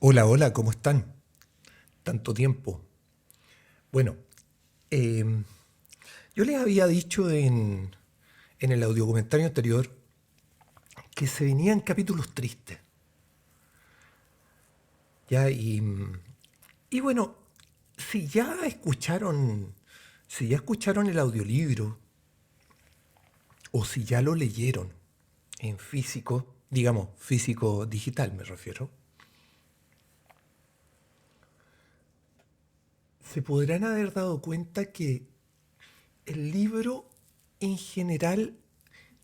Hola, hola, ¿cómo están? Tanto tiempo. Bueno, em, yo les había dicho en el audiocomentario anterior que se venían capítulos tristes, ¿ya? Y bueno, si ya escucharon, si ya escucharon el audiolibro o si ya lo leyeron en físico, digamos, físico digital me refiero, se podrán haber dado cuenta que el libro en general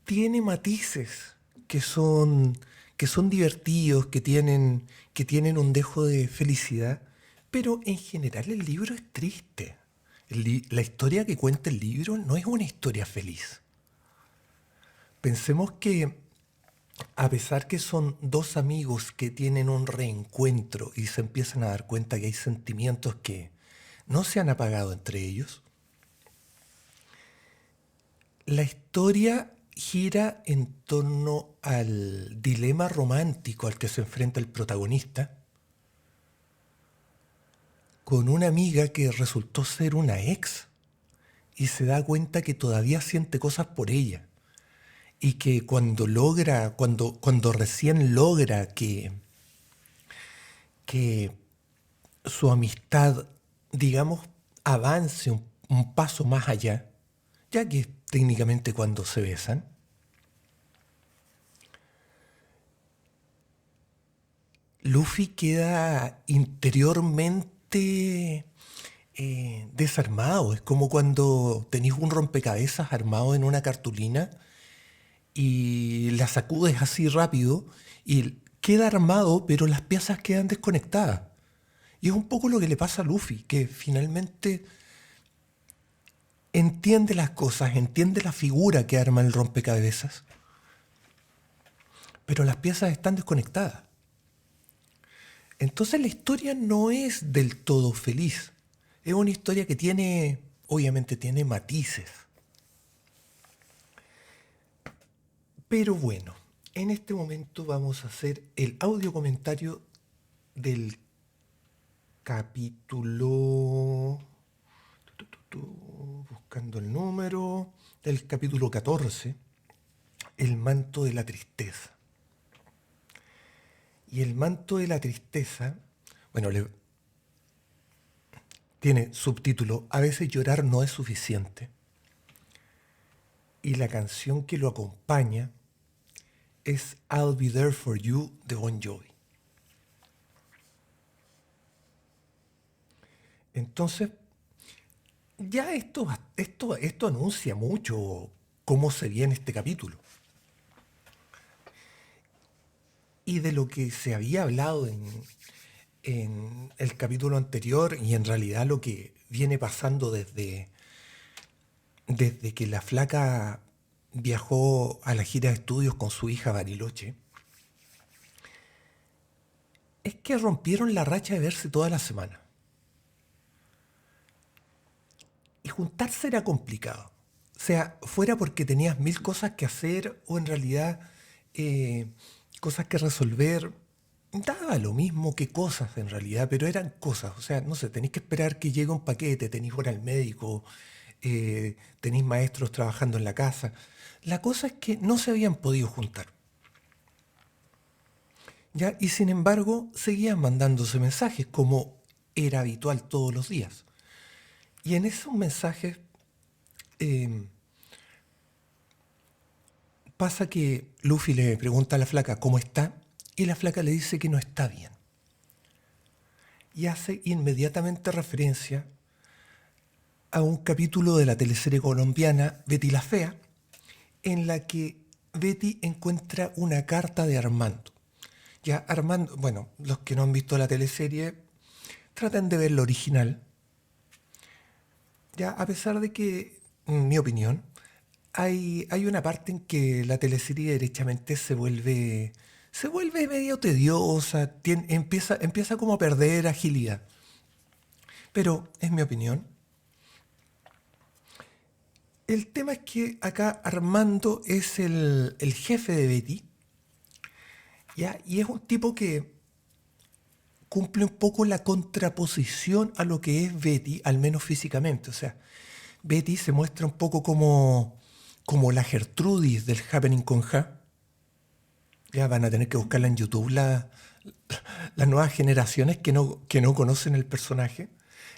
tiene matices que son, que son divertidos, que tienen un dejo de felicidad, pero en general el libro es triste. La historia que cuenta el libro no es una historia feliz. Pensemos que a pesar que son dos amigos que tienen un reencuentro y se empiezan a dar cuenta que hay sentimientos que no se han apagado entre ellos, la historia gira en torno al dilema romántico al que se enfrenta el protagonista con una amiga que resultó ser una ex y se da cuenta que todavía siente cosas por ella y que cuando recién logra que su amistad, digamos, avance un paso más allá, ya que técnicamente cuando se besan, Luffy queda interiormente desarmado. Es como cuando tenéis un rompecabezas armado en una cartulina y la sacudes así rápido y queda armado, pero las piezas quedan desconectadas. Y es un poco lo que le pasa a Luffy, que finalmente entiende las cosas, entiende la figura que arma el rompecabezas, pero las piezas están desconectadas. Entonces la historia no es del todo feliz. Es una historia que tiene, obviamente tiene matices. Pero bueno, en este momento vamos a hacer el audio comentario del capítulo... Buscando el número del capítulo 14, El manto de la tristeza. Y el manto de la tristeza, bueno, tiene subtítulo, A veces llorar no es suficiente. Y la canción que lo acompaña es I'll Be There For You de Bon Jovi. Entonces, ya esto anuncia mucho cómo se viene este capítulo. Y de lo que se había hablado en el capítulo anterior y en realidad lo que viene pasando desde que la flaca viajó a la gira de estudios con su hija Bariloche, es que rompieron la racha de verse toda la semana. Y juntarse era complicado. O sea, fuera porque tenías mil cosas que hacer o en realidad eh, cosas que resolver. Daba lo mismo que cosas en realidad, pero eran cosas. O sea, no sé, tenéis que esperar que llegue un paquete, tenéis hora al médico, tenéis maestros trabajando en la casa. La cosa es que no se habían podido juntar. ¿Ya? Y sin embargo, seguían mandándose mensajes como era habitual todos los días. Y en esos mensajes eh, pasa que Luffy le pregunta a la flaca cómo está y la flaca le dice que no está bien. Y hace inmediatamente referencia a un capítulo de la teleserie colombiana Betty la Fea, en la que Betty encuentra una carta de Armando. Ya Armando, bueno, los que no han visto la teleserie, traten de ver la original. Ya a pesar de que, en mi opinión, hay una parte en que la teleserie derechamente se vuelve medio tediosa, empieza como a perder agilidad. Pero, es mi opinión, el tema es que acá Armando es el jefe de Betty, ¿ya? Y es un tipo cumple un poco la contraposición a lo que es Betty, al menos físicamente. O sea, Betty se muestra un poco como la Gertrudis del Happening con Ja. Ya van a tener que buscarla en YouTube las nuevas generaciones que no conocen el personaje.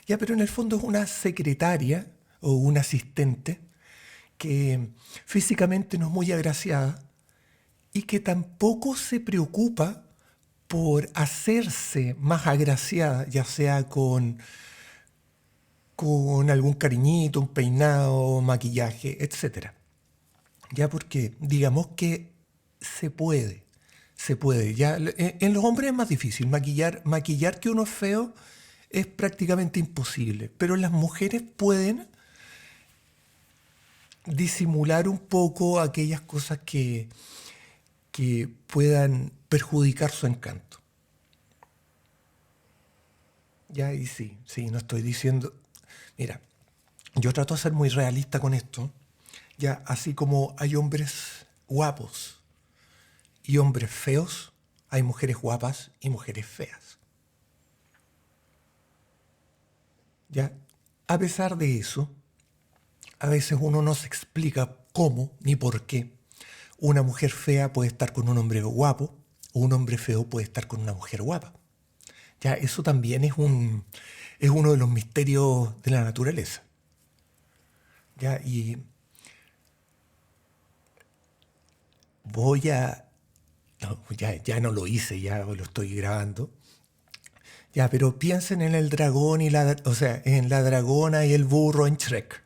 Ya, pero en el fondo es una secretaria o un asistente que físicamente no es muy agraciada y que tampoco se preocupa por hacerse más agraciada, ya sea con algún cariñito, un peinado, maquillaje, etcétera. Ya porque digamos que se puede, se puede. Ya en los hombres es más difícil. Maquillar que uno es feo es prácticamente imposible. Pero las mujeres pueden disimular un poco aquellas cosas que puedan perjudicar su encanto. Ya, y sí, sí, no estoy diciendo. Mira, yo trato de ser muy realista con esto. Ya, así como hay hombres guapos y hombres feos, hay mujeres guapas y mujeres feas. Ya, a pesar de eso, a veces uno no se explica cómo ni por qué una mujer fea puede estar con un hombre guapo o un hombre feo puede estar con una mujer guapa. Ya, eso también es uno de los misterios de la naturaleza. Ya, y voy a... no, ya no lo hice, ya lo estoy grabando. Ya, pero piensen en el dragón o sea, en la dragona y el burro en Shrek.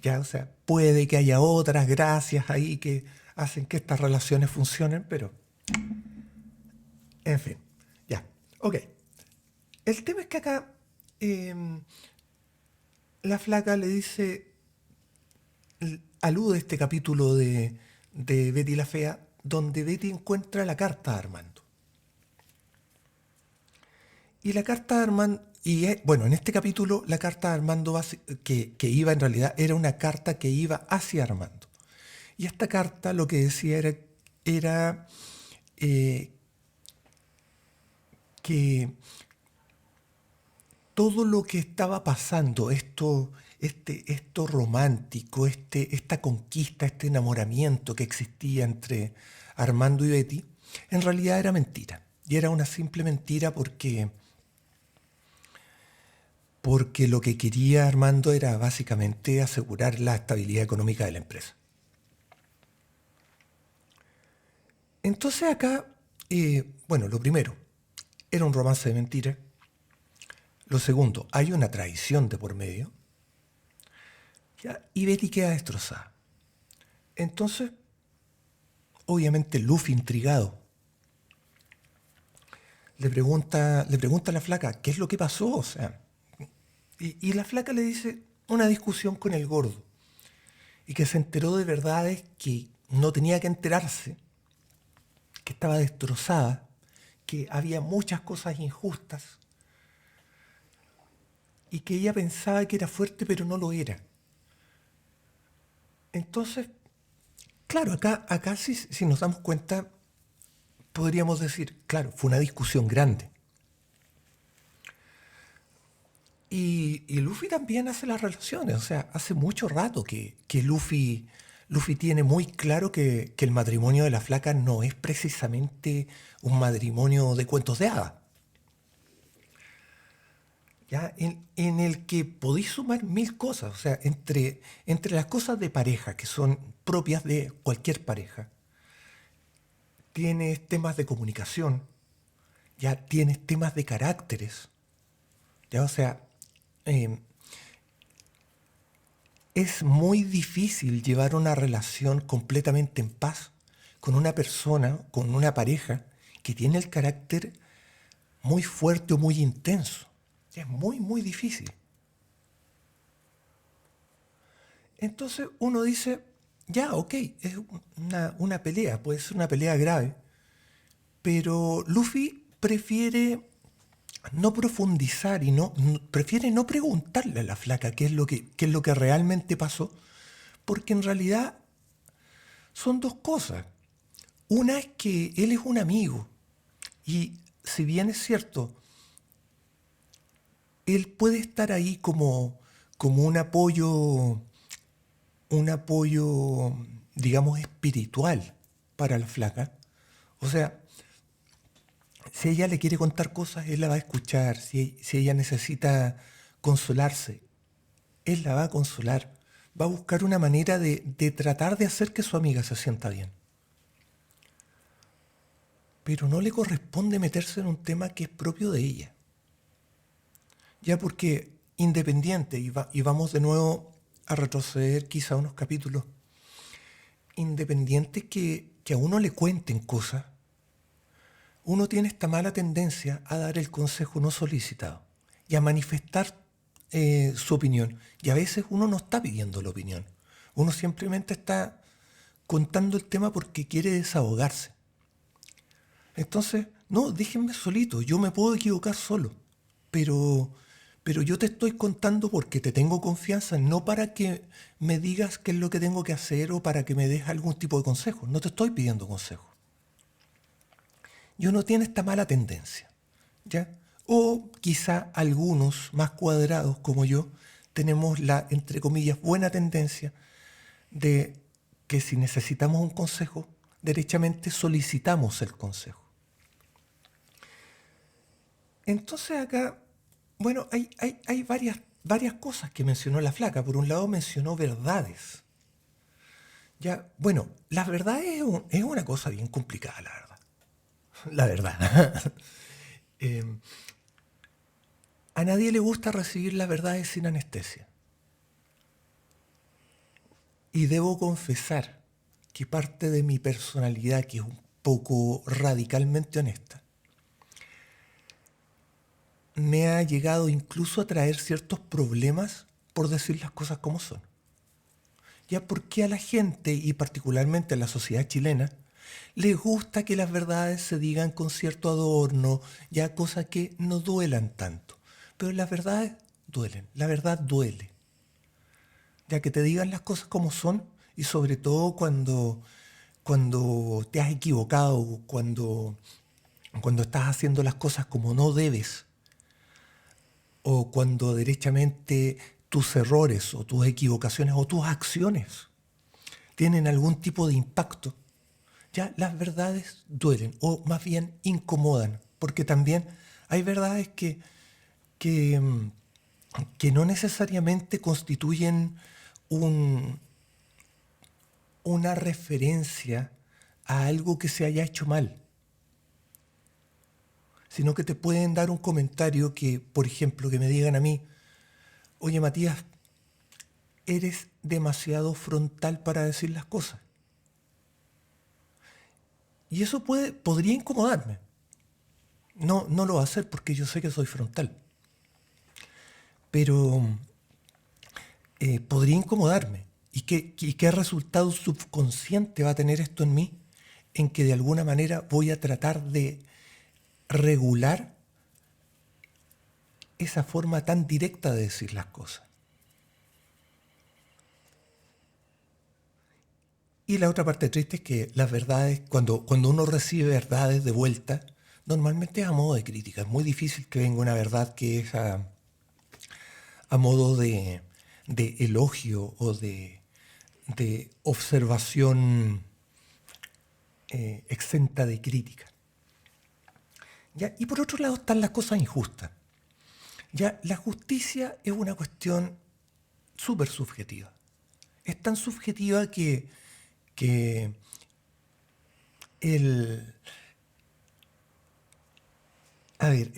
Ya, o sea, puede que haya otras gracias ahí que hacen que estas relaciones funcionen, pero en fin, ya, ok. El tema es que acá em, la flaca le dice, alude a este capítulo de Betty la Fea, donde Betty encuentra la carta de Armando. Y la carta de Armando, bueno, en este capítulo la carta de Armando que iba en realidad era una carta que iba hacia Armando. Y esta carta lo que decía era eh, que todo lo que estaba pasando, esto romántico, esta conquista, este enamoramiento que existía entre Armando y Betty, en realidad era mentira. Y era una simple mentira porque lo que quería Armando era básicamente asegurar la estabilidad económica de la empresa. Entonces acá, bueno, lo primero, era un romance de mentira. Lo segundo, hay una traición de por medio. ¿Ya? Y Betty queda destrozada. Entonces, obviamente Luffy, intrigado, le pregunta a la flaca, ¿qué es lo que pasó? O sea, y la flaca le dice una discusión con el gordo y que se enteró de verdades que no tenía que enterarse, que estaba destrozada, que había muchas cosas injustas y que ella pensaba que era fuerte pero no lo era. Entonces, claro, acá si nos damos cuenta, podríamos decir, claro, fue una discusión grande. Y Luffy también hace las relaciones, o sea, hace mucho rato que Luffy tiene muy claro que el matrimonio de la flaca no es precisamente un matrimonio de cuentos de hadas, ¿ya? En el que podéis sumar mil cosas, o sea, entre las cosas de pareja que son propias de cualquier pareja, tienes temas de comunicación, ya tienes temas de caracteres, ya, o sea, eh, es muy difícil llevar una relación completamente en paz con una persona, con una pareja que tiene el carácter muy fuerte o muy intenso. Es muy, muy difícil. Entonces uno dice, ya, ok, es una pelea, puede ser una pelea grave, pero Luffy prefiere no profundizar y prefiere no preguntarle a la flaca qué es lo que realmente pasó, porque en realidad son dos cosas. Una es que él es un amigo y si bien es cierto, él puede estar ahí como un apoyo, digamos, espiritual para la flaca. O sea, si ella le quiere contar cosas, él la va a escuchar. Si ella necesita consolarse, él la va a consolar. Va a buscar una manera de tratar de hacer que su amiga se sienta bien. Pero no le corresponde meterse en un tema que es propio de ella. Ya porque independiente, y vamos de nuevo a retroceder quizá unos capítulos, independiente que a uno le cuenten cosas, uno tiene esta mala tendencia a dar el consejo no solicitado y a manifestar su opinión. Y a veces uno no está pidiendo la opinión. Uno simplemente está contando el tema porque quiere desahogarse. Entonces, no, déjenme solito, yo me puedo equivocar solo, pero, pero yo te estoy contando porque te tengo confianza, no para que me digas qué es lo que tengo que hacer o para que me des algún tipo de consejo. No te estoy pidiendo consejo. Y uno tiene esta mala tendencia, ¿ya? O quizá algunos más cuadrados como yo tenemos la, entre comillas, buena tendencia de que si necesitamos un consejo, derechamente solicitamos el consejo. Entonces acá, bueno, hay varias cosas que mencionó la flaca. Por un lado mencionó verdades. Ya, bueno, las verdades es una cosa bien complicada, la verdad. La verdad. Eh, a nadie le gusta recibir las verdades sin anestesia. Y debo confesar que parte de mi personalidad, que es un poco radicalmente honesta, me ha llegado incluso a traer ciertos problemas por decir las cosas como son. Ya porque a la gente, y particularmente a la sociedad chilena, les gusta que las verdades se digan con cierto adorno, ya cosas que no duelan tanto. Pero las verdades duelen, la verdad duele. Ya que te digan las cosas como son, y sobre todo cuando te has equivocado, cuando estás haciendo las cosas como no debes, o cuando derechamente tus errores o tus equivocaciones o tus acciones tienen algún tipo de impacto, ya las verdades duelen o más bien incomodan, porque también hay verdades que, mm, que no necesariamente constituyen un- una referencia a algo que se haya hecho mal, sino que te pueden dar un comentario que, por ejemplo, que me digan a mí, oye Matías, eres demasiado frontal para decir las cosas. Y eso podría incomodarme. No, no lo va a hacer porque yo sé que soy frontal. Pero podría incomodarme. ¿Y qué resultado subconsciente va a tener esto en mí? En que de alguna manera voy a tratar de regular esa forma tan directa de decir las cosas. Y la otra parte triste es que las verdades, cuando uno recibe verdades de vuelta, normalmente es a modo de crítica. Es muy difícil que venga una verdad que es a modo de elogio o de observación exenta de crítica. ¿Ya? Y por otro lado están las cosas injustas. ¿Ya? La justicia es una cuestión súper subjetiva. Es tan subjetiva que el... A ver,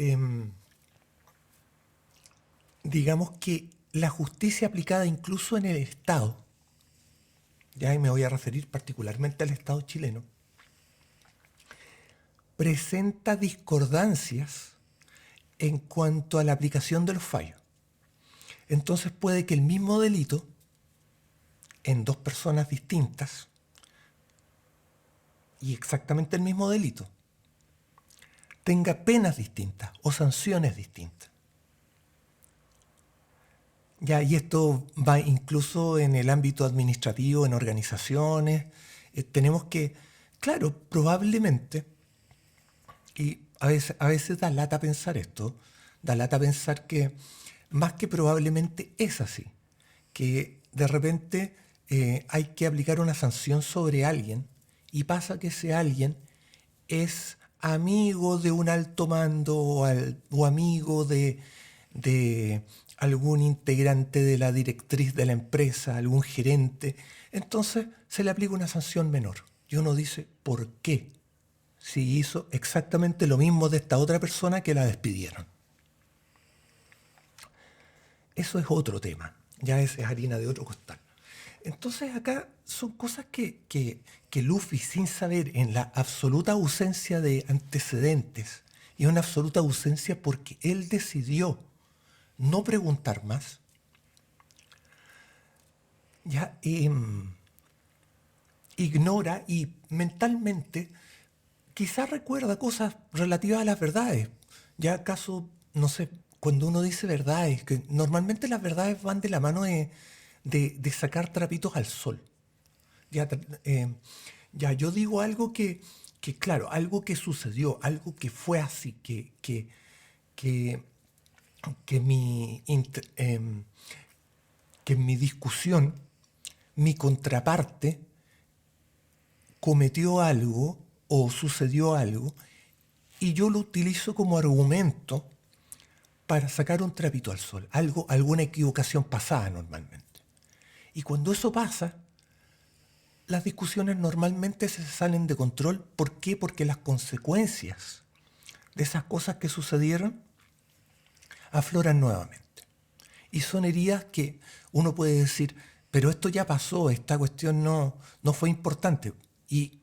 digamos que la justicia aplicada incluso en el Estado, ya y me voy a referir particularmente al Estado chileno, presenta discordancias en cuanto a la aplicación de los fallos. Entonces puede que el mismo delito en dos personas distintas y exactamente el mismo delito tenga penas distintas o sanciones distintas. Ya, y esto va incluso en el ámbito administrativo, en organizaciones. Tenemos que, claro, probablemente, y a veces da lata pensar esto, Da lata pensar que más que probablemente es así, que de repente hay que aplicar una sanción sobre alguien y pasa que ese alguien es amigo de un alto mando o amigo de algún integrante de la directriz de la empresa, algún gerente. Entonces se le aplica una sanción menor. Y uno dice, ¿por qué? Si hizo exactamente lo mismo de esta otra persona que la despidieron. Eso es otro tema. Ya es harina de otro costal. Entonces acá son cosas que Luffy, sin saber, en la absoluta ausencia de antecedentes y una absoluta ausencia porque él decidió no preguntar más, ya ignora y mentalmente quizás recuerda cosas relativas a las verdades. Ya acaso, no sé, cuando uno dice verdades, que normalmente las verdades van de la mano de sacar trapitos al sol. Ya, ya yo digo algo claro, algo que sucedió, algo que fue así, que, que, mi, int- em, que en mi discusión, mi contraparte cometió algo o sucedió algo y yo lo utilizo como argumento para sacar un trapito al sol, algo, alguna equivocación pasada normalmente. Y cuando eso pasa, las discusiones normalmente se salen de control. ¿Por qué? Porque las consecuencias de esas cosas que sucedieron afloran nuevamente. Y son heridas que uno puede decir, pero esto ya pasó, esta cuestión no fue importante. Y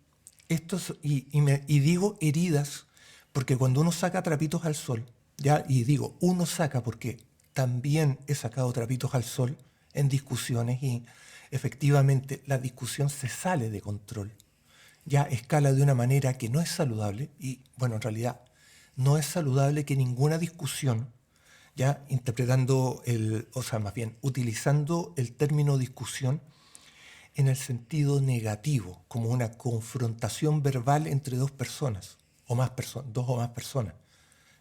digo heridas porque cuando uno saca trapitos al sol, ya, y digo uno saca porque también he sacado trapitos al sol en discusiones y efectivamente la discusión se sale de control, ya escala de una manera que no es saludable y bueno, en realidad no es saludable que ninguna discusión, ya interpretando o sea, más bien utilizando el término discusión en el sentido negativo, como una confrontación verbal entre dos personas, o más personas, dos o más personas.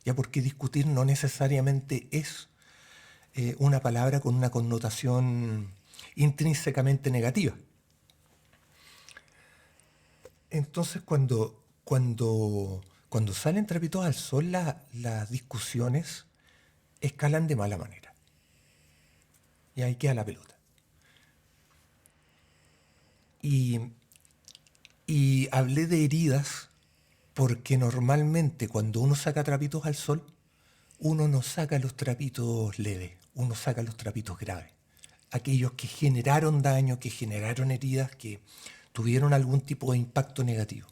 Ya porque discutir no necesariamente es una palabra con una connotación intrínsecamente negativa. Entonces, cuando salen trapitos al sol, las discusiones escalan de mala manera. Y ahí queda la pelota. Y, y hablé de heridas porque normalmente cuando uno saca trapitos al sol, uno no saca los trapitos leves, uno saca los trapitos graves. Aquellos que generaron daño, que generaron heridas, que tuvieron algún tipo de impacto negativo.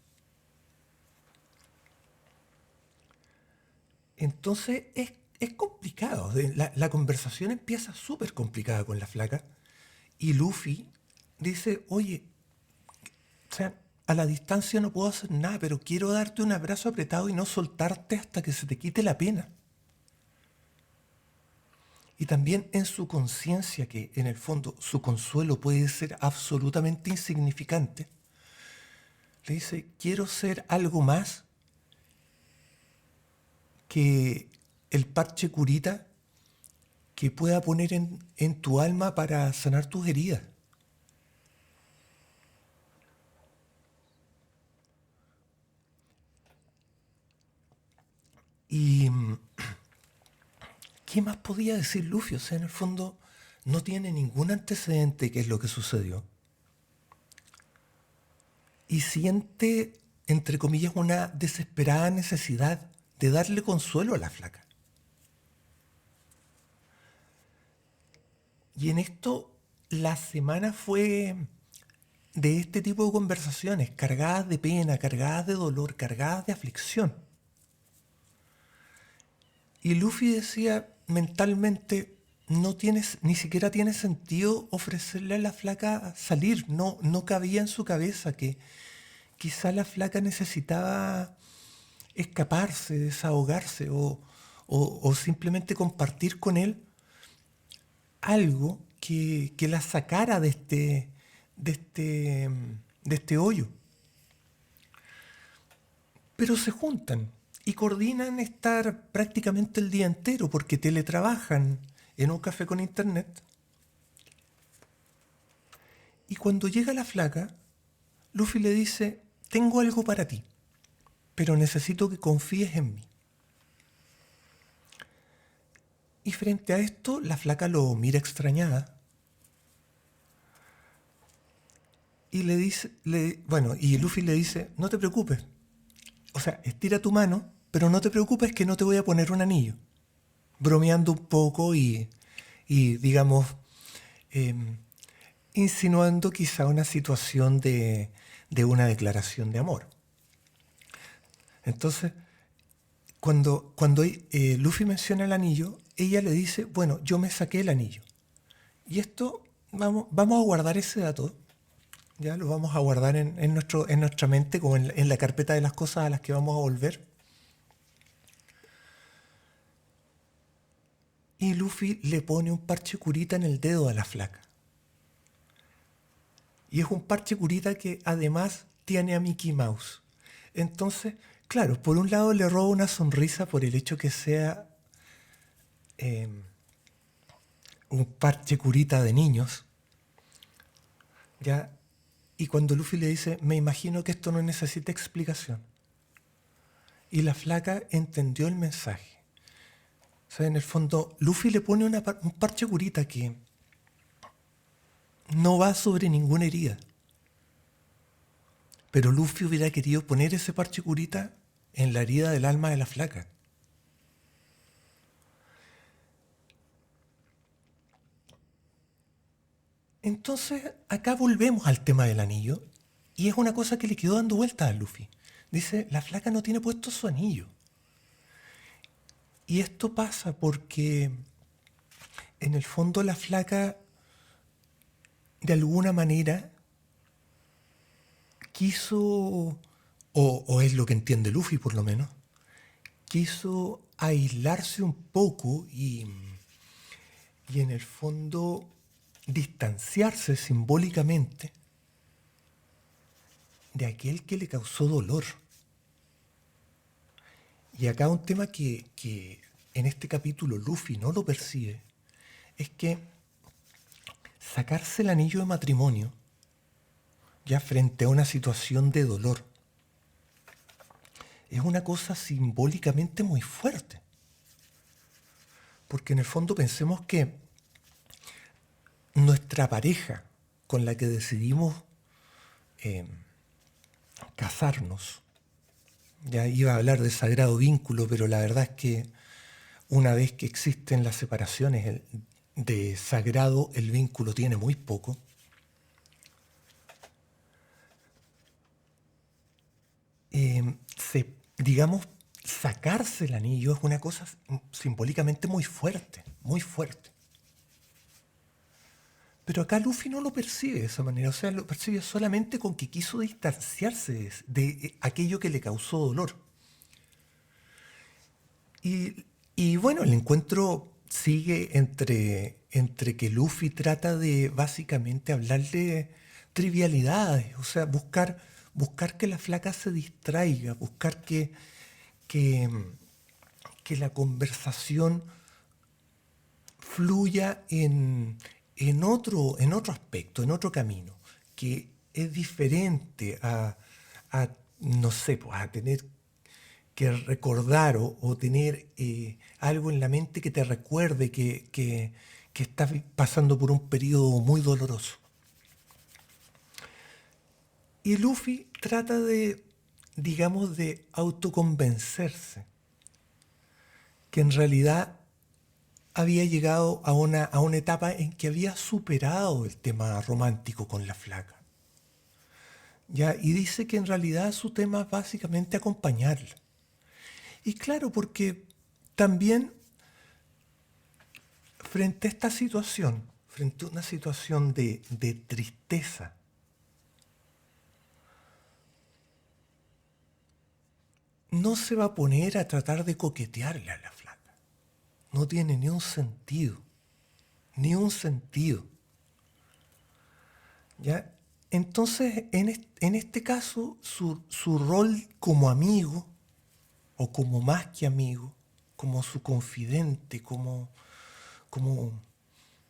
Entonces es complicado. La conversación empieza súper complicada con la flaca. Y Luffy dice, oye, o sea, a la distancia no puedo hacer nada, pero quiero darte un abrazo apretado y no soltarte hasta que se te quite la pena. Y también en su conciencia, que en el fondo su consuelo puede ser absolutamente insignificante, le dice, quiero ser algo más que el parche curita que pueda poner en tu alma para sanar tus heridas. Y ¿qué más podía decir Luffy? O sea, en el fondo no tiene ningún antecedente que es lo que sucedió. Y siente, entre comillas, una desesperada necesidad de darle consuelo a la flaca. Y en esto la semana fue de este tipo de conversaciones, cargadas de pena, cargadas de dolor, cargadas de aflicción. Y Luffy decía mentalmente, no tienes, ni siquiera tiene sentido ofrecerle a la flaca salir. No cabía en su cabeza que quizá la flaca necesitaba escaparse, desahogarse o simplemente compartir con él algo que la sacara de de este hoyo. Pero se juntan y coordinan estar prácticamente el día entero porque teletrabajan en un café con internet. Y cuando llega la flaca, Luffy le dice, tengo algo para ti, pero necesito que confíes en mí. Y frente a esto, la flaca lo mira extrañada y le dice, y Luffy le dice, no te preocupes, o sea, estira tu mano, pero no te preocupes que no te voy a poner un anillo. Bromeando un poco y digamos, em, insinuando quizá una situación de una declaración de amor. Entonces, cuando Luffy menciona el anillo, ella le dice, bueno, yo me saqué el anillo. Y esto, vamos a guardar ese dato, ya lo vamos a guardar en nuestra mente, como en la carpeta de las cosas a las que vamos a volver. Y Luffy le pone un parche curita en el dedo a la flaca. Y es un parche curita que además tiene a Mickey Mouse. Entonces, claro, por un lado le roba una sonrisa por el hecho que sea eh, un parche curita de niños, ¿ya? Y cuando Luffy le dice, me imagino que esto no necesita explicación. Y la flaca entendió el mensaje. O sea, en el fondo, Luffy le pone un parche curita que no va sobre ninguna herida. Pero Luffy hubiera querido poner ese parche curita en la herida del alma de la flaca. Entonces, acá volvemos al tema del anillo, y es una cosa que le quedó dando vueltas a Luffy. Dice, la flaca no tiene puesto su anillo. Y esto pasa porque, en el fondo, la flaca, de alguna manera, quiso, o es lo que entiende Luffy por lo menos, quiso aislarse un poco y en el fondo distanciarse simbólicamente de aquel que le causó dolor. Y acá un tema que en este capítulo Luffy no lo percibe, es que sacarse el anillo de matrimonio, ya frente a una situación de dolor, es una cosa simbólicamente muy fuerte. Porque en el fondo pensemos que nuestra pareja con la que decidimos eh, casarnos, ya iba a hablar de sagrado vínculo, pero la verdad es que una vez que existen las separaciones de sagrado, el vínculo tiene muy poco. Digamos, sacarse el anillo es una cosa simbólicamente muy fuerte, muy fuerte. Pero acá Luffy no lo percibe de esa manera, o sea, lo percibe solamente con que quiso distanciarse de aquello que le causó dolor. Y bueno, el encuentro sigue entre que Luffy trata de básicamente hablarle trivialidades, o sea, buscar que la flaca se distraiga, buscar que, que la conversación fluya en otro aspecto, en otro camino, que es diferente no sé, pues, a tener que recordar o tener algo en la mente que te recuerde que estás pasando por un periodo muy doloroso. Y Luffy trata de, digamos, de autoconvencerse que en realidad había llegado a una etapa en que había superado el tema romántico con la flaca. ¿Ya? Y dice que en realidad su tema es básicamente acompañarla. Y claro, porque también frente a esta situación, frente a una situación de tristeza, no se va a poner a tratar de coquetearle a la flaca. No tiene ni un sentido. Ni un sentido. ¿Ya? Entonces, en este caso, su rol como amigo o como más que amigo, como su confidente, como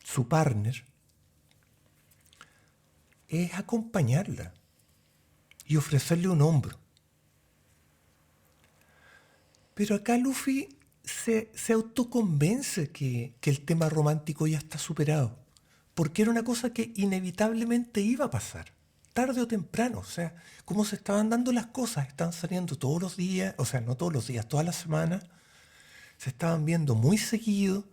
su partner, es acompañarla y ofrecerle un hombro. Pero acá Luffy se autoconvence que el tema romántico ya está superado, porque era una cosa que inevitablemente iba a pasar, tarde o temprano. O sea, como se estaban dando las cosas, estaban saliendo todos los días, o sea, no todos los días, todas las semanas, se estaban viendo muy seguido,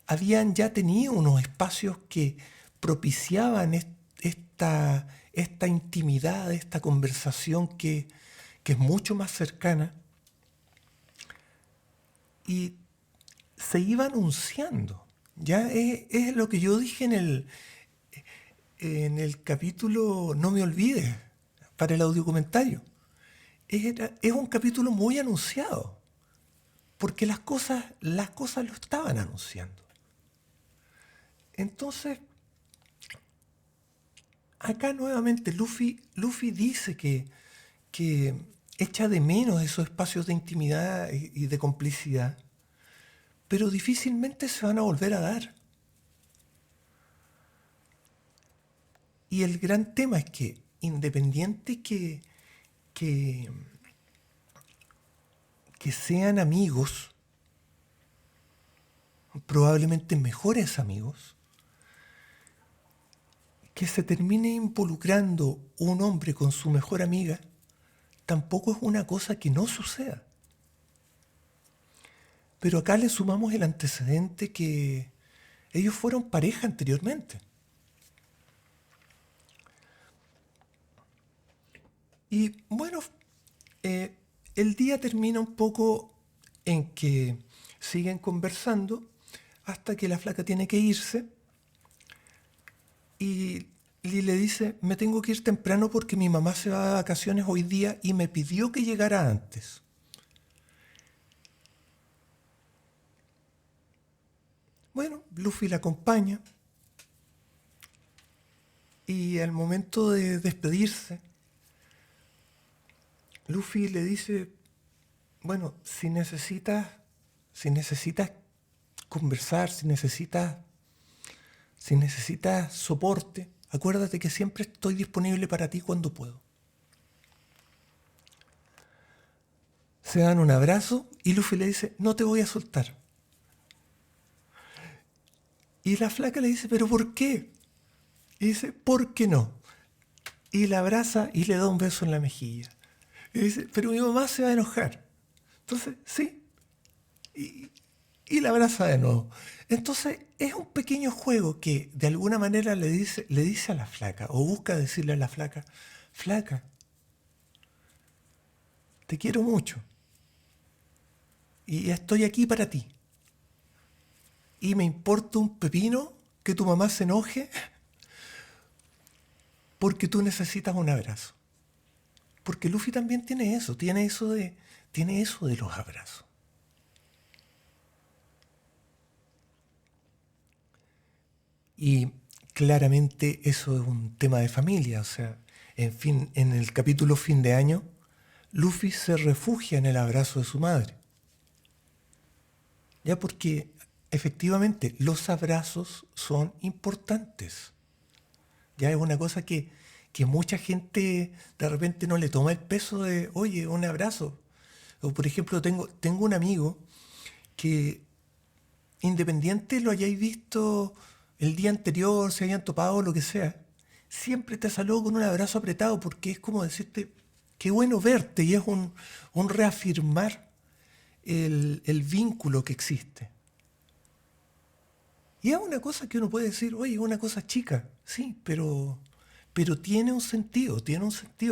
habían ya tenido unos espacios que propiciaban esta intimidad, esta conversación que es mucho más cercana, y se iba anunciando. Ya es lo que yo dije en el capítulo No me olvides, para el audiocomentario. Es un capítulo muy anunciado, porque las cosas lo estaban anunciando. Entonces, acá nuevamente Luffy dice que echa de menos esos espacios de intimidad y de complicidad, pero difícilmente se van a volver a dar. Y el gran tema es que, independiente que, que sean amigos, probablemente mejores amigos, que se termine involucrando un hombre con su mejor amiga, tampoco es una cosa que no suceda. Pero acá le sumamos el antecedente que ellos fueron pareja anteriormente. Y bueno, eh, el día termina un poco en que siguen conversando hasta que la flaca tiene que irse y le dice, me tengo que ir temprano porque mi mamá se va de vacaciones hoy día y me pidió que llegara antes. Bueno, Luffy la acompaña y al momento de despedirse, Luffy le dice, bueno, si necesitas conversar, si necesitas soporte, acuérdate que siempre estoy disponible para ti cuando puedo. Se dan un abrazo y Luffy le dice, no te voy a soltar. Y la flaca le dice, ¿pero por qué? Y dice, ¿por qué no? Y la abraza y le da un beso en la mejilla. Y dice, pero mi mamá se va a enojar. Entonces, sí, y la abraza de nuevo. Entonces, es un pequeño juego que de alguna manera le dice a la flaca, o busca decirle a la flaca, flaca, te quiero mucho y estoy aquí para ti. Y me importa un pepino que tu mamá se enoje porque tú necesitas un abrazo. Porque Luffy también tiene eso de los abrazos. Y claramente eso es un tema de familia. O sea, en el capítulo fin de año, Luffy se refugia en el abrazo de su madre. Ya porque efectivamente los abrazos son importantes. Ya es una cosa que mucha gente de repente no le toma el peso de, oye, un abrazo. O por ejemplo, tengo un amigo que independiente lo hayáis visto el día anterior, se hayan topado o lo que sea, siempre te saludo con un abrazo apretado porque es como decirte, qué bueno verte y es un reafirmar el vínculo que existe. Y es una cosa que uno puede decir, oye, es una cosa chica, sí, pero tiene un sentido.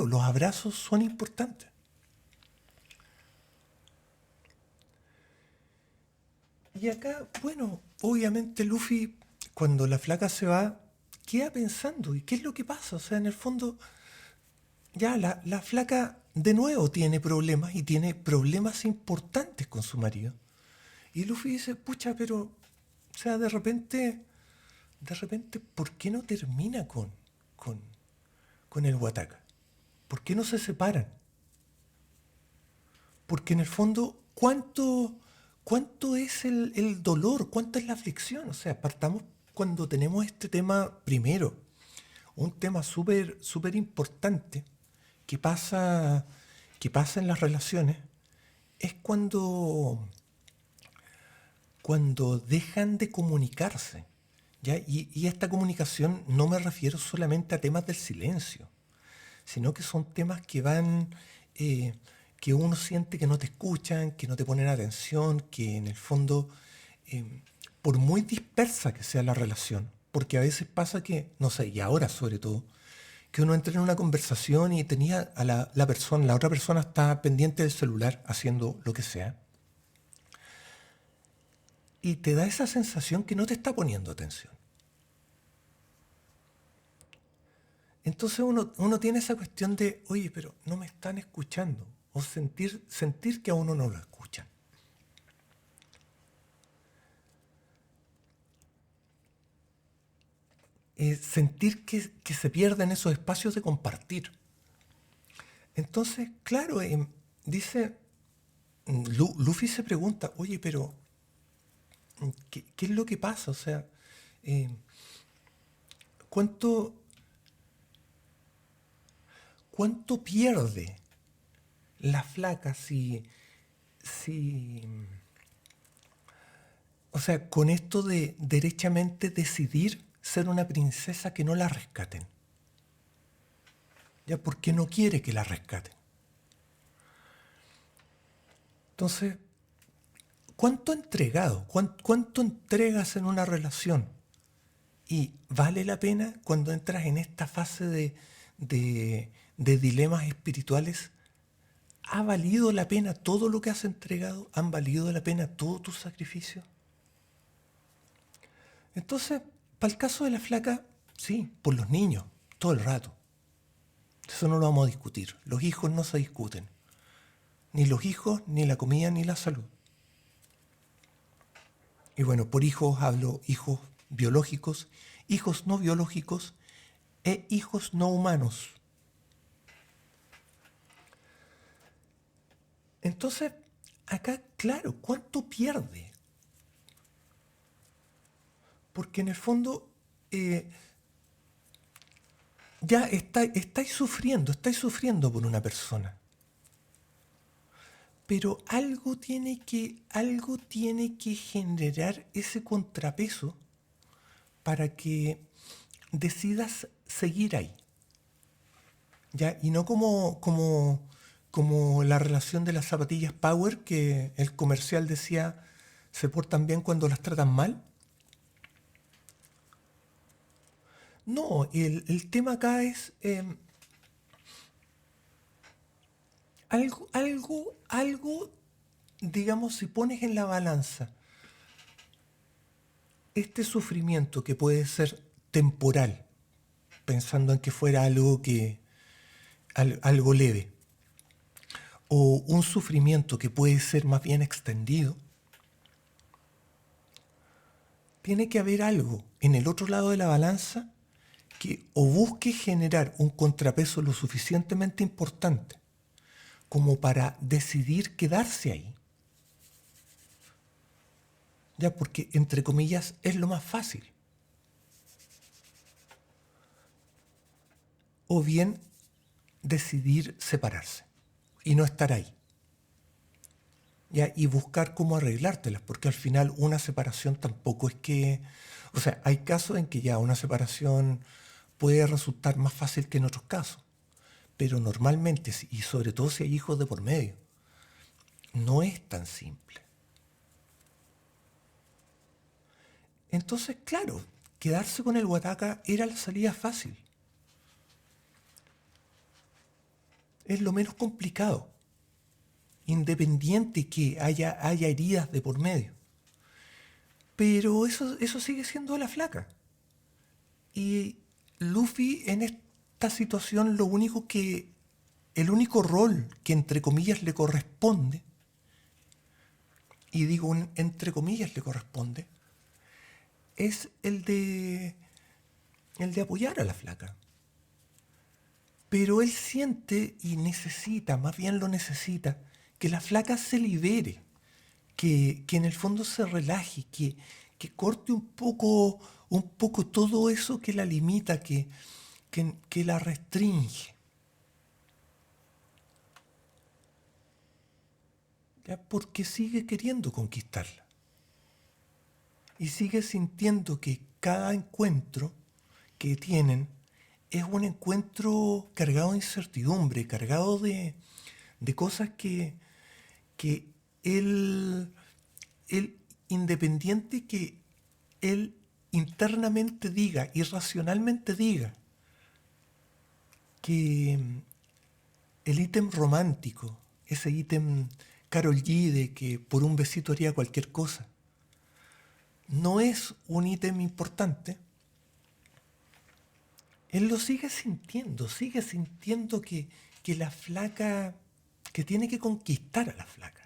Los abrazos son importantes. Y acá, bueno, obviamente Luffy, cuando la flaca se va, queda pensando, ¿y qué es lo que pasa? O sea, en el fondo, ya la flaca de nuevo tiene problemas y tiene problemas importantes con su marido. Y Luffy dice, pucha, pero, o sea, de repente, ¿por qué no termina con, con el Wataka? ¿Por qué no se separan? Porque en el fondo ¿cuánto, cuánto es el dolor? ¿Cuánto es la aflicción? O sea, partamos cuando tenemos este tema primero, un tema súper, súper importante que pasa, que pasa en las relaciones, es cuando dejan de comunicarse. ¿Ya? Y esta comunicación no me refiero solamente a temas del silencio, sino que son temas que van, eh, que uno siente que no te escuchan, que no te ponen atención, que en el fondo, eh, por muy dispersa que sea la relación, porque a veces pasa que, no sé, y ahora sobre todo, que uno entra en una conversación y tenía a la persona, la otra persona está pendiente del celular haciendo lo que sea, y te da esa sensación que no te está poniendo atención. Entonces uno tiene esa cuestión de, oye, pero no me están escuchando, o sentir que a uno no lo escuchan. Sentir que se pierden esos espacios de compartir. Entonces, claro, dice, Luffy se pregunta, oye, pero ¿qué es lo que pasa? O sea, eh, ¿cuánto, ¿cuánto pierde la flaca si, o sea, con esto de derechamente decidir ser una princesa que no la rescaten? Ya porque no quiere que la rescaten. Entonces, ¿cuánto entregado? ¿Cuánto entregas en una relación? Y vale la pena cuando entras en esta fase de dilemas espirituales. ¿Ha valido la pena todo lo que has entregado? ¿Han valido la pena todos tus sacrificios? Entonces, para el caso de la flaca, sí, por los niños, todo el rato. Eso no lo vamos a discutir. Los hijos no se discuten. Ni los hijos, ni la comida, ni la salud. Y bueno, por hijos hablo hijos biológicos, hijos no biológicos e hijos no humanos. Entonces, acá, claro, ¿cuánto pierde? Porque en el fondo ya estáis sufriendo por una persona. Pero algo tiene que generar ese contrapeso para que decidas seguir ahí. ¿Ya? Y no como la relación de las zapatillas Power, que el comercial decía, se portan bien cuando las tratan mal. No, el tema acá es algo, digamos, si pones en la balanza este sufrimiento que puede ser temporal, pensando en que fuera algo leve, o un sufrimiento que puede ser más bien extendido, tiene que haber algo en el otro lado de la balanza que o busque generar un contrapeso lo suficientemente importante como para decidir quedarse ahí. Ya, porque entre comillas es lo más fácil. O bien decidir separarse y no estar ahí. ¿Ya? Y buscar cómo arreglártelas, porque al final una separación tampoco es que... O sea, hay casos en que ya una separación puede resultar más fácil que en otros casos, pero normalmente, y sobre todo si hay hijos de por medio, no es tan simple. Entonces, claro, quedarse con el Huataca era la salida fácil. Es lo menos complicado, independiente que haya heridas de por medio. Pero eso sigue siendo la flaca. Y Luffy en esta situación el único rol que entre comillas le corresponde, y digo entre comillas le corresponde, es el de apoyar a la flaca. Pero él siente y necesita, más bien lo necesita, que la flaca se libere, que en el fondo se relaje, que corte un poco todo eso que la limita, que la restringe. ¿Ya? Porque sigue queriendo conquistarla. Y sigue sintiendo que cada encuentro que tienen es un encuentro cargado de incertidumbre, cargado de cosas que él, él, independiente que él internamente diga, irracionalmente diga, que el ítem romántico, ese ítem Karol G de que por un besito haría cualquier cosa, no es un ítem importante, él lo sigue sintiendo que la flaca, que tiene que conquistar a la flaca.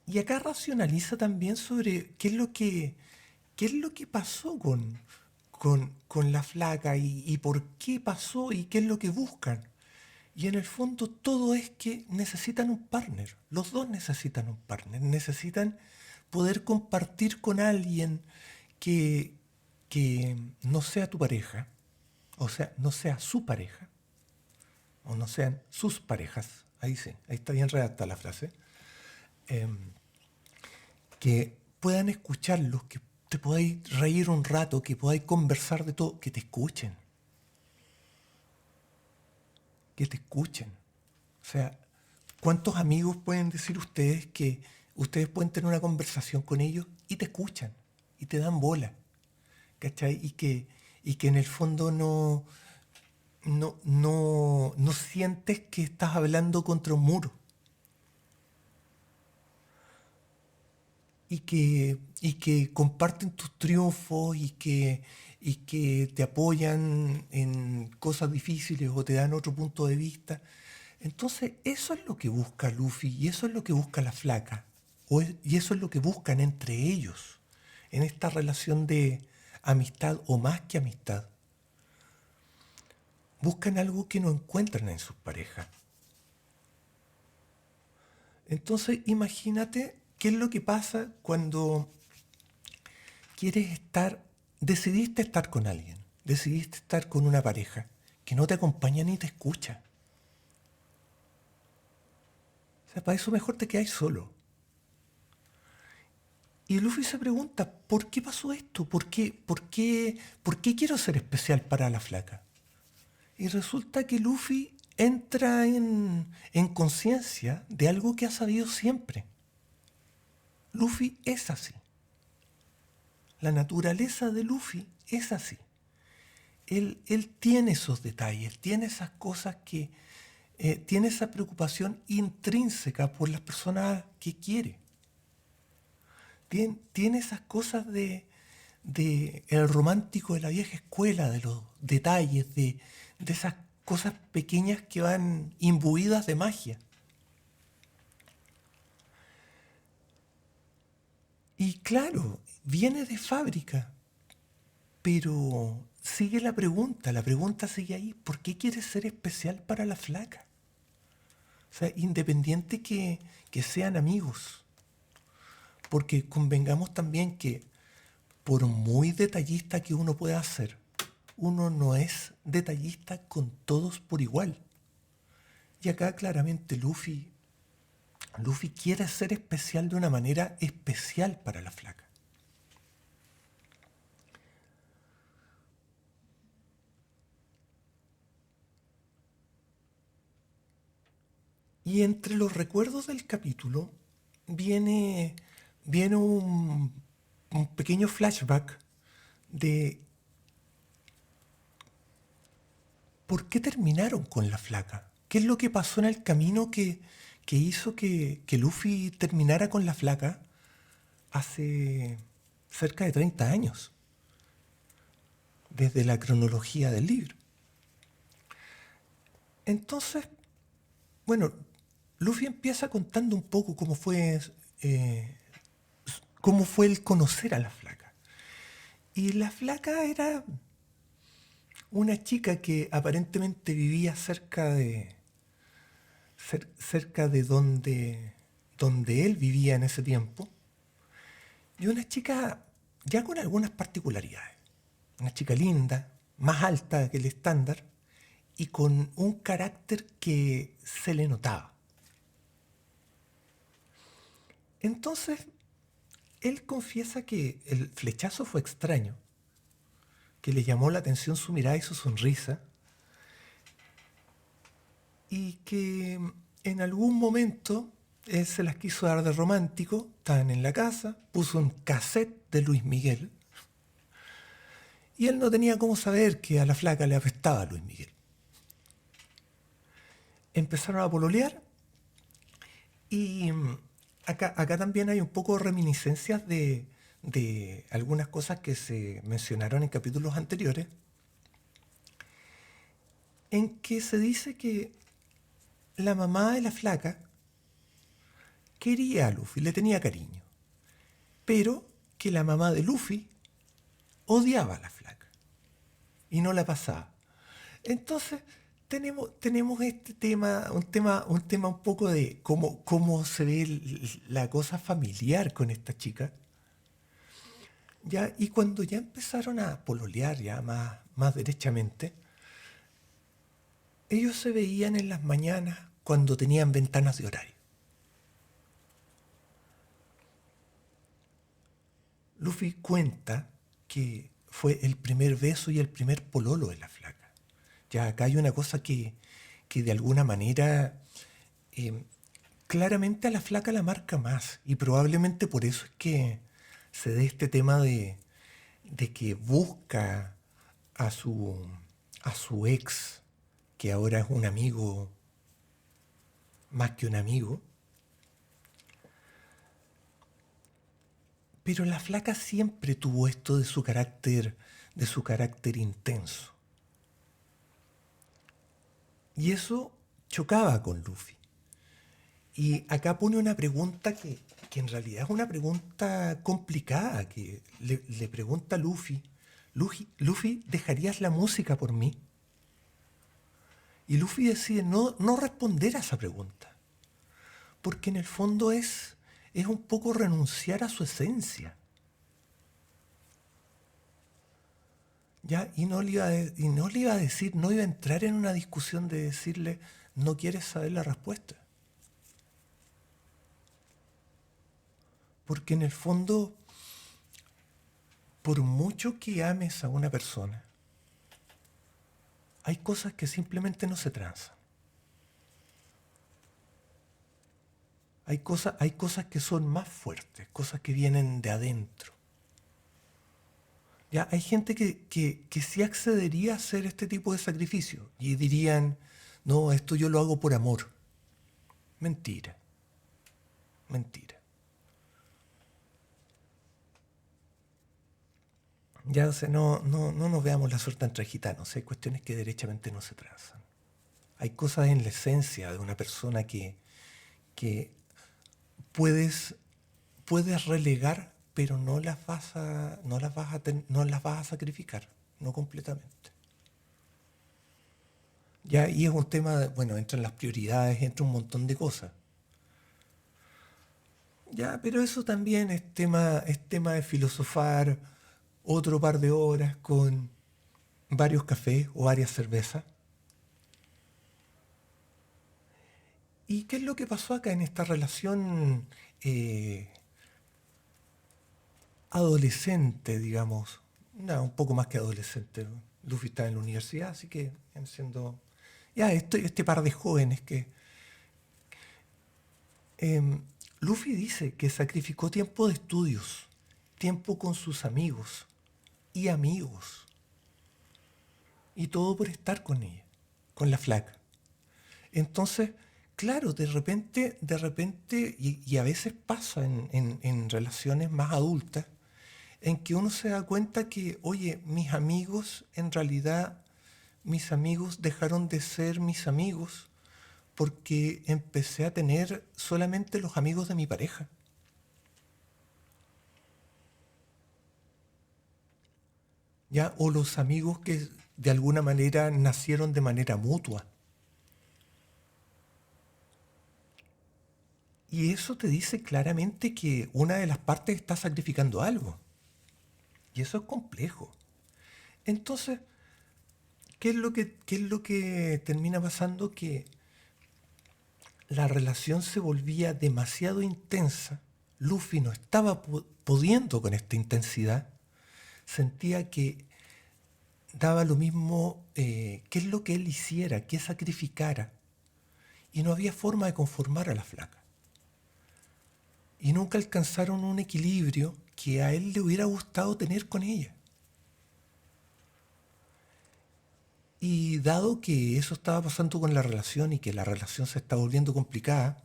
Y acá racionaliza también sobre qué es lo que pasó con la flaca y por qué pasó y qué es lo que buscan. Y en el fondo todo es que necesitan un partner. Los dos necesitan un partner. Necesitan poder compartir con alguien que, que no sea tu pareja, o sea, no sea su pareja, o no sean sus parejas. Ahí sí, ahí está bien redactada la frase. Em, que puedan escucharlos, que te podáis reír un rato, que podáis conversar de todo, que te escuchen. Que te escuchen. O sea, ¿cuántos amigos pueden decir ustedes que ustedes pueden tener una conversación con ellos y te escuchan y te dan bola? ¿Cachai? Y que en el fondo no sientes que estás hablando contra un muro. Y que comparten tus triunfos y que te apoyan en cosas difíciles o te dan otro punto de vista. Entonces, eso es lo que busca Luffy y eso es lo que busca la flaca. Y eso es lo que buscan entre ellos, en esta relación de amistad o más que amistad. Buscan algo que no encuentran en sus parejas. Entonces, imagínate qué es lo que pasa cuando quieres estar, decidiste estar con alguien, decidiste estar con una pareja que no te acompaña ni te escucha. O sea, para eso mejor te quedáis solo. Y Luffy se pregunta, ¿por qué pasó esto? ¿Por qué quiero ser especial para la flaca? Y resulta que Luffy entra en conciencia de algo que ha sabido siempre. Luffy es así. La naturaleza de Luffy es así. Él tiene esos detalles, tiene esas cosas tiene esa preocupación intrínseca por las personas que quiere. Tiene esas cosas de el romántico de la vieja escuela, de los detalles, de esas cosas pequeñas que van imbuidas de magia. Y claro, viene de fábrica, pero sigue la pregunta sigue ahí, ¿por qué quieres ser especial para la flaca? O sea, independiente que sean amigos, porque convengamos también que por muy detallista que uno pueda ser, uno no es detallista con todos por igual. Y acá claramente Luffy quiere ser especial de una manera especial para la flaca. Y entre los recuerdos del capítulo viene, viene un pequeño flashback de por qué terminaron con la flaca. ¿Qué es lo que pasó en el camino que hizo que Luffy terminara con la flaca hace cerca de 30 años, desde la cronología del libro? Entonces, bueno, Luffy empieza contando un poco eh, cómo fue el conocer a la flaca. Y la flaca era una chica que aparentemente vivía cerca de donde él vivía en ese tiempo, y una chica ya con algunas particularidades. Una chica linda, más alta que el estándar, y con un carácter que se le notaba. Entonces, él confiesa que el flechazo fue extraño, que le llamó la atención su mirada y su sonrisa, y que en algún momento él se las quiso dar de romántico, estaban en la casa, puso un cassette de Luis Miguel, y él no tenía cómo saber que a la flaca le apestaba a Luis Miguel. Empezaron a pololear y acá también hay un poco de reminiscencias de algunas cosas que se mencionaron en capítulos anteriores, en que se dice que la mamá de la flaca quería a Luffy, le tenía cariño, pero que la mamá de Luffy odiaba a la flaca y no la pasaba. Entonces tenemos este tema, un poco de cómo se ve la cosa familiar con esta chica. Ya, y cuando ya empezaron a pololear ya más derechamente, ellos se veían en las mañanas cuando tenían ventanas de horario. Luffy cuenta que fue el primer beso y el primer pololo de la flaca. Ya acá hay una cosa que de alguna manera eh, claramente a la flaca la marca más, y probablemente por eso es que se dé este tema de que busca a su ex, que ahora es un amigo más que un amigo. Pero la flaca siempre tuvo esto de su carácter intenso. Y eso chocaba con Luffy. Y acá pone una pregunta que en realidad es una pregunta complicada, que le pregunta a Luffy, ¿dejarías la música por mí? Y Luffy decide no responder a esa pregunta, porque en el fondo es un poco renunciar a su esencia. ¿Ya? Y no le iba a decir, no iba a entrar en una discusión de decirle, no quieres saber la respuesta. Porque en el fondo, por mucho que ames a una persona, hay cosas que simplemente no se transan. Hay cosas que son más fuertes, cosas que vienen de adentro. Ya, hay gente que sí accedería a hacer este tipo de sacrificio y dirían, no, esto yo lo hago por amor. Mentira, mentira. Ya, o sea, no nos veamos la suerte entre gitanos. Hay cuestiones que derechamente no se transan. Hay cosas en la esencia de una persona que puedes, puedes relegar, pero no las vas a sacrificar, no completamente. Ya, y es un tema, bueno, entran las prioridades, entra un montón de cosas. Ya, pero eso también es tema de filosofar otro par de horas con varios cafés o varias cervezas. ¿Y qué es lo que pasó acá en esta relación eh, adolescente, digamos? No, un poco más que adolescente. Luffy está en la universidad, así que viene siendo ya este par de jóvenes que em, Luffy dice que sacrificó tiempo de estudios, tiempo con sus amigos y amigos, y todo por estar con ella, con la flaca. Entonces, claro, y a veces pasa en relaciones más adultas, en que uno se da cuenta que, oye, mis amigos dejaron de ser mis amigos porque empecé a tener solamente los amigos de mi pareja. ¿Ya? O los amigos que de alguna manera nacieron de manera mutua. Y eso te dice claramente que una de las partes está sacrificando algo. Y eso es complejo. Entonces, ¿qué es lo que termina pasando? Que la relación se volvía demasiado intensa. Luffy no estaba pudiendo con esta intensidad. Sentía que daba lo mismo qué es lo que él hiciera, qué sacrificara. Y no había forma de conformar a la flaca. Y nunca alcanzaron un equilibrio que a él le hubiera gustado tener con ella. Y dado que eso estaba pasando con la relación y que la relación se está volviendo complicada,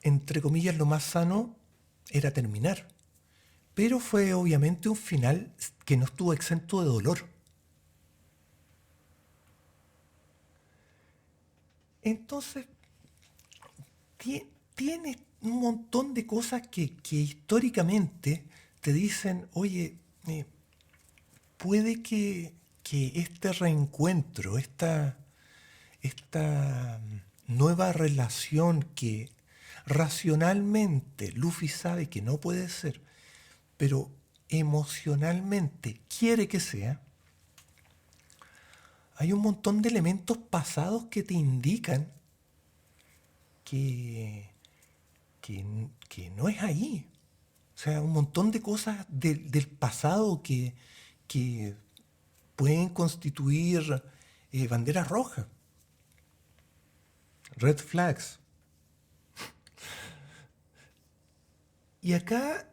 entre comillas lo más sano era terminar. Pero fue obviamente un final que no estuvo exento de dolor. Entonces, tiene un montón de cosas que históricamente te dicen, oye, puede que este reencuentro, esta nueva relación que racionalmente Luffy sabe que no puede ser, pero emocionalmente quiere que sea, hay un montón de elementos pasados que te indican que, que no es ahí. O sea, un montón de cosas del pasado que pueden constituir banderas rojas, red flags. Y acá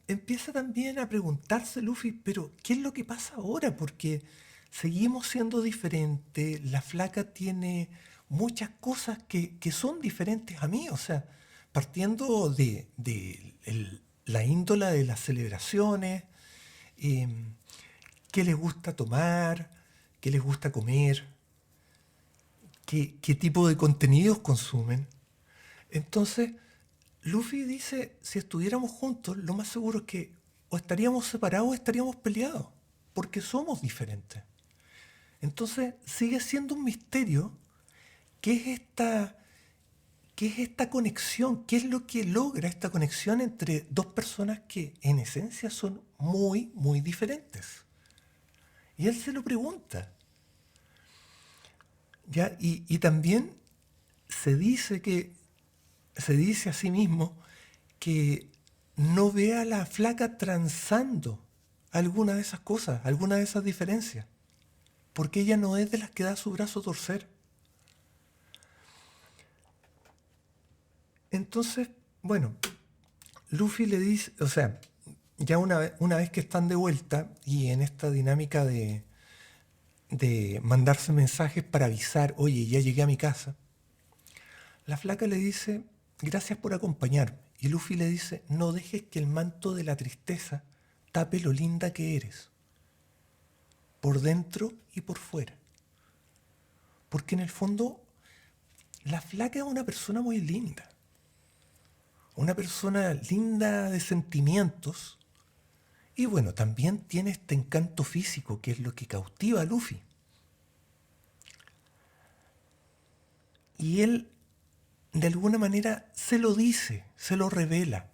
empieza también a preguntarse Luffy, pero ¿qué es lo que pasa ahora? Porque seguimos siendo diferentes, la flaca tiene muchas cosas que son diferentes a mí, o sea, partiendo de la índola de las celebraciones, em, qué les gusta tomar, qué les gusta comer, qué tipo de contenidos consumen. Entonces, Luffy dice, si estuviéramos juntos, lo más seguro es que o estaríamos separados o estaríamos peleados, porque somos diferentes. Entonces, sigue siendo un misterio qué es esta conexión, qué es lo que logra esta conexión entre dos personas que en esencia son muy, muy diferentes. Y él se lo pregunta. ¿Ya? Y también se dice se dice a sí mismo que no ve a la flaca transando alguna de esas cosas, alguna de esas diferencias, porque ella no es de las que da su brazo a torcer. Entonces, bueno, Luffy le dice, o sea, ya una vez que están de vuelta y en esta dinámica de mandarse mensajes para avisar, oye, ya llegué a mi casa, la flaca le dice, gracias por acompañarme. Y Luffy le dice, no dejes que el manto de la tristeza tape lo linda que eres, por dentro y por fuera. Porque en el fondo, la flaca es una persona muy linda. Una persona linda de sentimientos. Y bueno, también tiene este encanto físico que es lo que cautiva a Luffy. Y él, de alguna manera, se lo dice, se lo revela.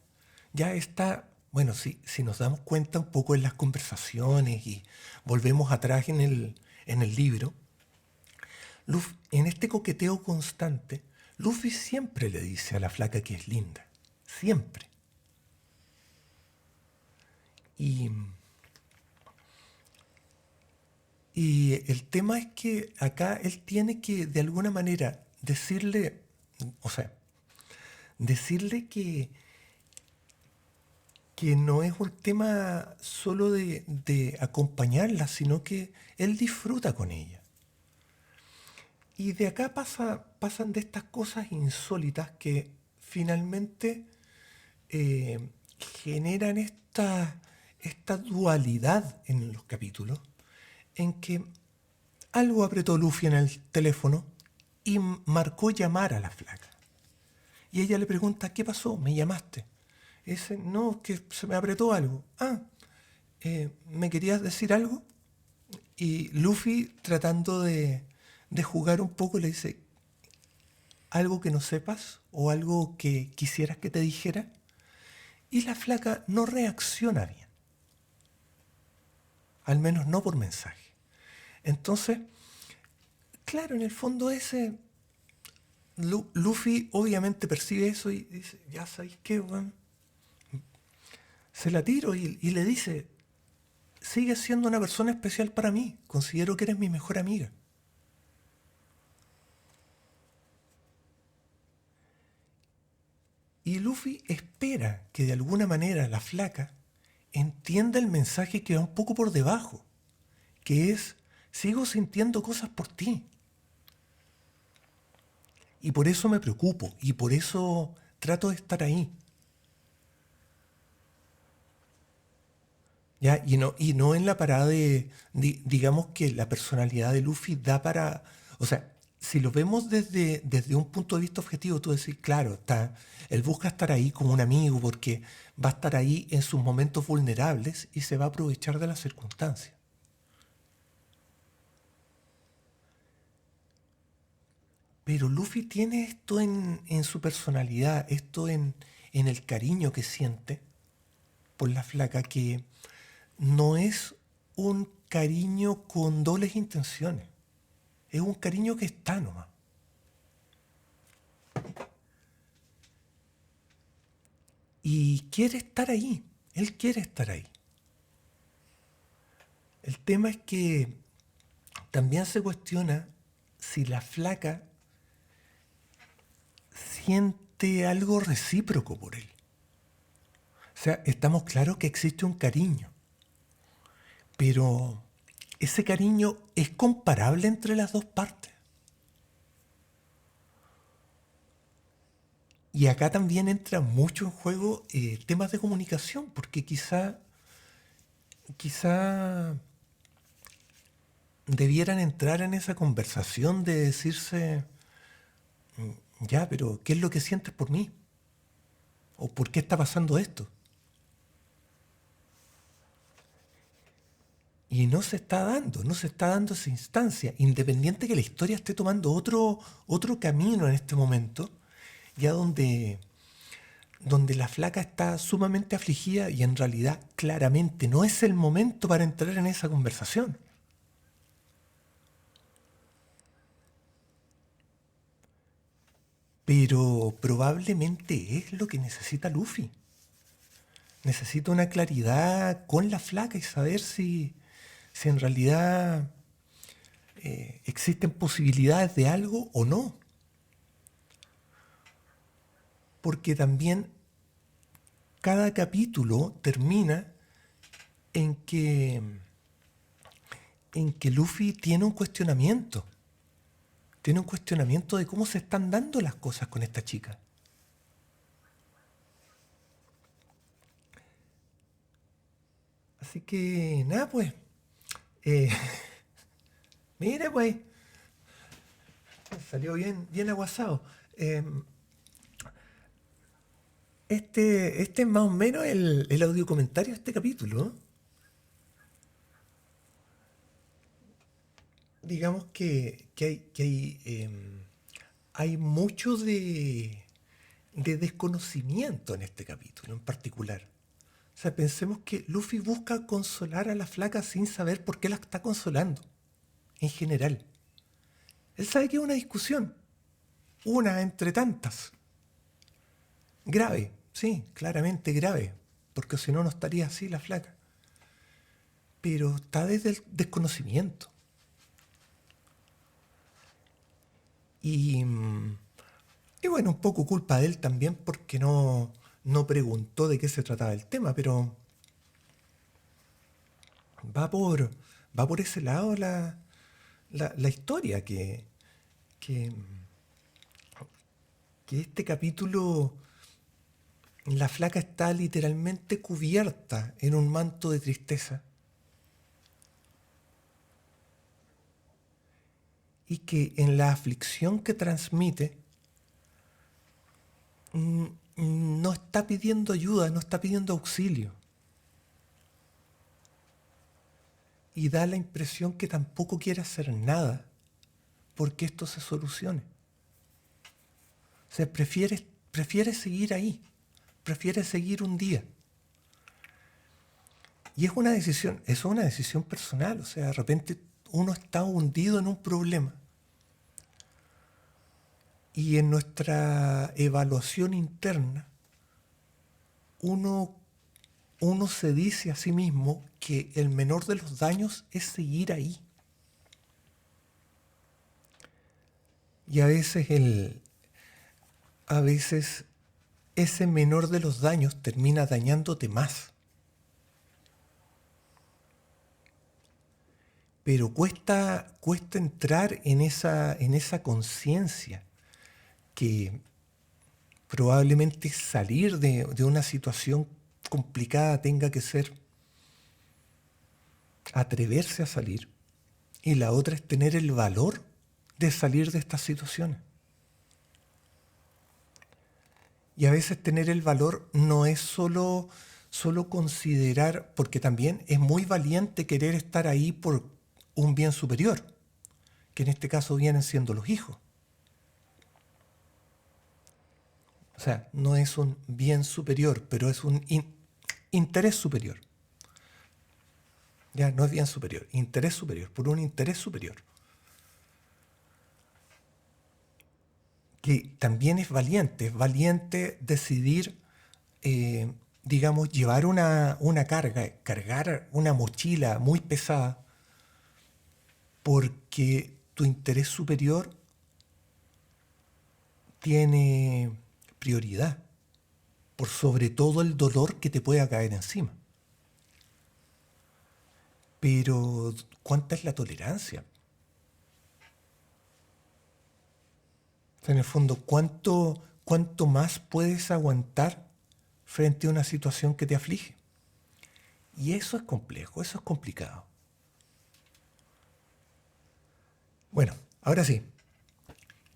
Ya está, bueno, si nos damos cuenta un poco en las conversaciones y volvemos atrás en el libro, en este coqueteo constante, Luffy siempre le dice a la flaca que es linda. Siempre. Y, y el tema es que acá él tiene que de alguna manera decirle, o sea, decirle que no es un tema solo de acompañarla, sino que él disfruta con ella. Y de acá pasan de estas cosas insólitas que finalmente eh, generan esta dualidad en los capítulos, en que algo apretó Luffy en el teléfono y marcó llamar a la flaca. Y ella le pregunta, ¿qué pasó? ¿Me llamaste? Y dice, no, que se me apretó algo. Ah, ¿me querías decir algo? Y Luffy, tratando de jugar un poco, le dice, algo que no sepas o algo que quisieras que te dijera, y la flaca no reacciona bien, al menos no por mensaje. Entonces, claro, en el fondo Luffy obviamente percibe eso y dice, ya sabéis qué, weón. Se la tiro y le dice, sigues siendo una persona especial para mí, considero que eres mi mejor amiga. Y Luffy espera que de alguna manera la flaca entienda el mensaje que va un poco por debajo, que es, sigo sintiendo cosas por ti. Y por eso me preocupo, y por eso trato de estar ahí. ¿Ya? Y no en la parada digamos que la personalidad de Luffy da para, o sea, si lo vemos desde un punto de vista objetivo, tú decís, claro, él busca estar ahí como un amigo porque va a estar ahí en sus momentos vulnerables y se va a aprovechar de las circunstancias. Pero Luffy tiene esto en su personalidad, esto en el cariño que siente por la flaca, que no es un cariño con dobles intenciones. Es un cariño que está nomás. Y quiere estar ahí. Él quiere estar ahí. El tema es que también se cuestiona si la flaca siente algo recíproco por él. O sea, estamos claros que existe un cariño. Pero ese cariño es comparable entre las dos partes. Y acá también entra mucho en juego temas de comunicación, porque quizá debieran entrar en esa conversación de decirse, ya, pero ¿qué es lo que sientes por mí? ¿O por qué está pasando esto? Y no se está dando esa instancia, independiente que la historia esté tomando otro camino en este momento, ya donde la flaca está sumamente afligida y en realidad claramente no es el momento para entrar en esa conversación. Pero probablemente es lo que necesita Luffy. Necesita una claridad con la flaca y saber si en realidad existen posibilidades de algo o no. Porque también cada capítulo termina en que, en que Luffy tiene un cuestionamiento. Tiene un cuestionamiento de cómo se están dando las cosas con esta chica. Así que nada, pues. eh, mire, pues. Salió bien aguasado. Eh, este es más o menos el audio comentario de este capítulo. Digamos que hay mucho de desconocimiento en este capítulo en particular. O sea, pensemos que Luffy busca consolar a la flaca sin saber por qué la está consolando, en general. Él sabe que es una discusión, una entre tantas. Grave, sí, claramente grave, porque si no, no estaría así la flaca. Pero está desde el desconocimiento. Y, y bueno, un poco culpa de él también porque no preguntó de qué se trataba el tema, pero va por, va por ese lado la historia, que, que este capítulo, la flaca está literalmente cubierta en un manto de tristeza y que en la aflicción que transmite no está pidiendo ayuda, no está pidiendo auxilio. Y da la impresión que tampoco quiere hacer nada porque esto se solucione. sea, prefiere seguir ahí, prefiere seguir un día. Y es una decisión personal. O sea, de repente uno está hundido en un problema y en nuestra evaluación interna uno se dice a sí mismo que el menor de los daños es seguir ahí. Y a veces ese menor de los daños termina dañándote más. Pero cuesta entrar en esa conciencia que probablemente salir de una situación complicada tenga que ser atreverse a salir, y la otra es tener el valor de salir de estas situaciones. Y a veces tener el valor no es solo considerar, porque también es muy valiente querer estar ahí por un bien superior, que en este caso vienen siendo los hijos. O sea, no es un bien superior, pero es un interés superior. Ya, no es bien superior, interés superior, por un interés superior. Que también es valiente decidir, digamos, llevar una carga, cargar una mochila muy pesada, porque tu interés superior tiene prioridad, por sobre todo el dolor que te pueda caer encima. Pero, ¿cuánta es la tolerancia? O sea, en el fondo, ¿cuánto más puedes aguantar frente a una situación que te aflige? Y eso es complejo, eso es complicado. Bueno, ahora sí,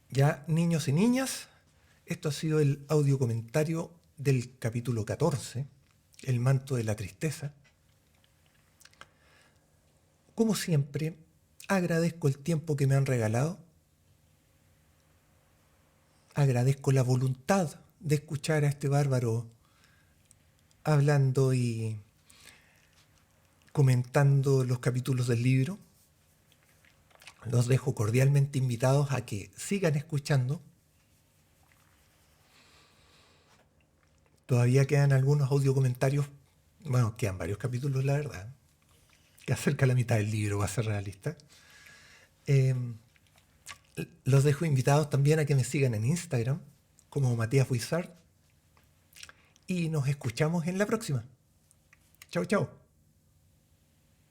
ya niños y niñas, esto ha sido el audio comentario del capítulo 14, El manto de la tristeza. Como siempre, agradezco el tiempo que me han regalado, agradezco la voluntad de escuchar a este bárbaro hablando y comentando los capítulos del libro. Los dejo cordialmente invitados a que sigan escuchando. Todavía quedan algunos audio comentarios, bueno, quedan varios capítulos, la verdad, que acerca la mitad del libro, va a ser realista. Los dejo invitados también a que me sigan en Instagram como Matías Wizard, y nos escuchamos en la próxima. Chao, chao.